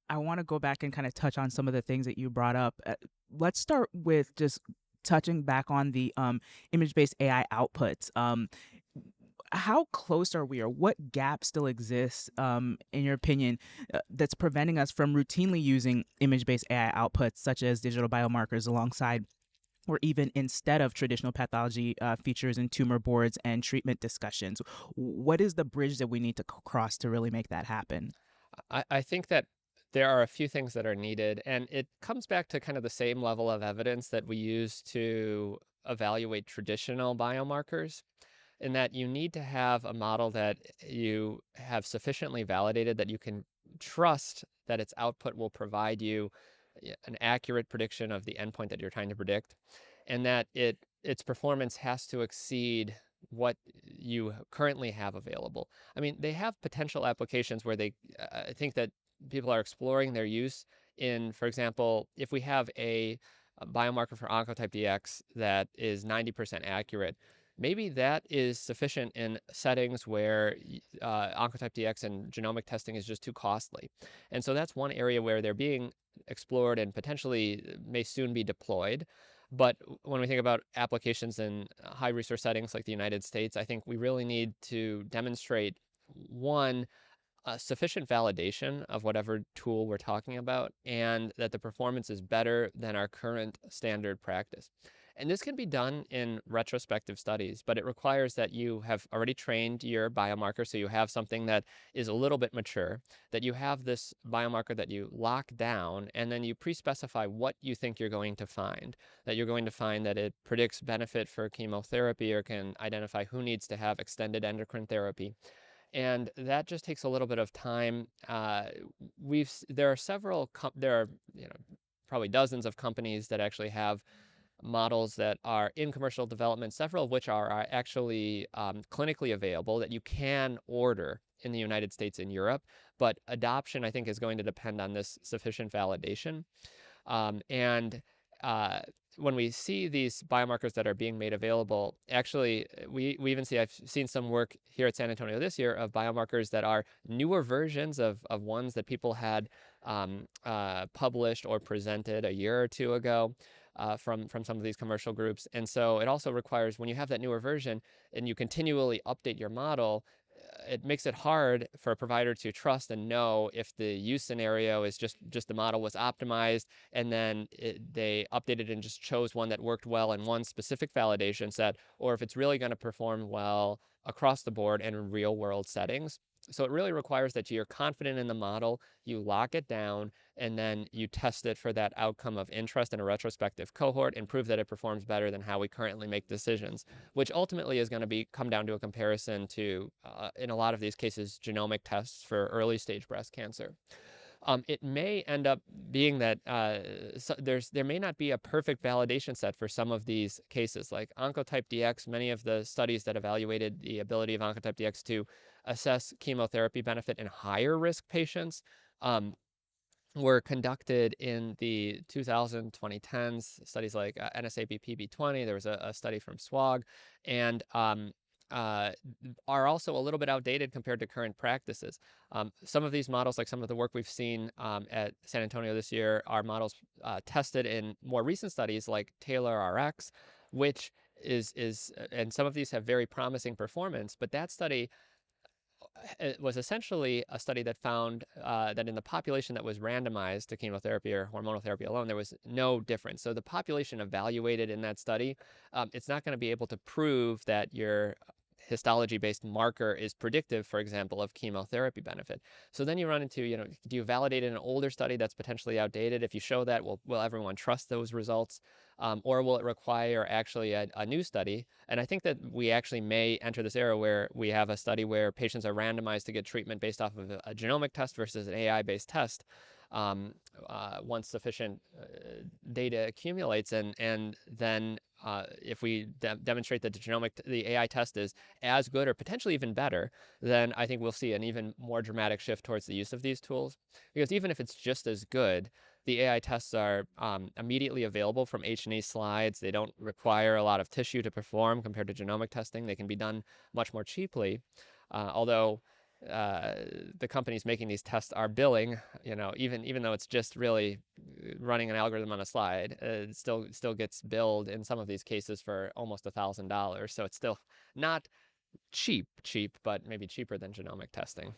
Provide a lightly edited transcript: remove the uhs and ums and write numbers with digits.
I want to go back and kind of touch on some of the things that you brought up. Let's start with just touching back on the image-based AI outputs. How close are we, or what gap still exists, in your opinion, that's preventing us from routinely using image-based AI outputs, such as digital biomarkers, alongside or even instead of traditional pathology features in tumor boards and treatment discussions? What is the bridge that we need to cross to really make that happen? I think that there are a few things that are needed, and it comes back to kind of the same level of evidence that we use to evaluate traditional biomarkers, in that you need to have a model that you have sufficiently validated that you can trust that its output will provide you an accurate prediction of the endpoint that you're trying to predict, and that its performance has to exceed what you currently have available. I mean, they have potential applications where I think that people are exploring their use in, for example, if we have a biomarker for oncotype DX that is 90% accurate, maybe that is sufficient in settings where oncotype DX and genomic testing is just too costly. And so that's one area where they're being explored and potentially may soon be deployed. But when we think about applications in high resource settings like the United States, I think we really need to demonstrate, one, sufficient validation of whatever tool we're talking about, and that the performance is better than our current standard practice. And this can be done in retrospective studies, but it requires that you have already trained your biomarker, so you have something that is a little bit mature, that you have this biomarker that you lock down, and then you pre-specify what you think you're going to find. That you're going to find that it predicts benefit for chemotherapy or can identify who needs to have extended endocrine therapy, and that just takes a little bit of time. There are there are, probably dozens of companies that actually have models that are in commercial development, several of which are actually clinically available that you can order in the United States and Europe. But adoption, I think, is going to depend on this sufficient validation. And uh, when we see these biomarkers that are being made available, actually, we even see, I've seen some work here at San Antonio this year of biomarkers that are newer versions of ones that people had published or presented a year or two ago. From some of these commercial groups. And so it also requires, when you have that newer version and you continually update your model, it makes it hard for a provider to trust and know if the use scenario is just the model was optimized, and then they updated and just chose one that worked well in one specific validation set, or if it's really going to perform well across the board and in real world settings. So it really requires that you're confident in the model, you lock it down, and then you test it for that outcome of interest in a retrospective cohort and prove that it performs better than how we currently make decisions, which ultimately is going to come down to a comparison to, in a lot of these cases, genomic tests for early stage breast cancer. It may end up being that there may not be a perfect validation set for some of these cases, like Oncotype DX. Many of the studies that evaluated the ability of Oncotype DX to assess chemotherapy benefit in higher risk patients um, were conducted in the 2010s, studies like NSABP-B20. There was a study from SWOG, and uh, are also a little bit outdated compared to current practices. Some of these models, like some of the work we've seen at San Antonio this year, are models tested in more recent studies like Taylor RX, which and some of these have very promising performance, but that study it was essentially a study that found that in the population that was randomized to chemotherapy or hormonal therapy alone, there was no difference. So the population evaluated in that study, it's not going to be able to prove that your histology-based marker is predictive, for example, of chemotherapy benefit. So then you run into, do you validate in an older study that's potentially outdated? If you show that, will everyone trust those results? Or will it require actually a new study? And I think that we actually may enter this era where we have a study where patients are randomized to get treatment based off of a genomic test versus an AI-based test, once sufficient data accumulates, and then if we demonstrate that the AI test is as good or potentially even better, then I think we'll see an even more dramatic shift towards the use of these tools. Because even if it's just as good, the AI tests are immediately available from H&E slides. They don't require a lot of tissue to perform compared to genomic testing. They can be done much more cheaply. Although uh, the companies making these tests are billing, even though it's just really running an algorithm on a slide, it still gets billed in some of these cases for almost $1,000. So it's still not cheap, but maybe cheaper than genomic testing.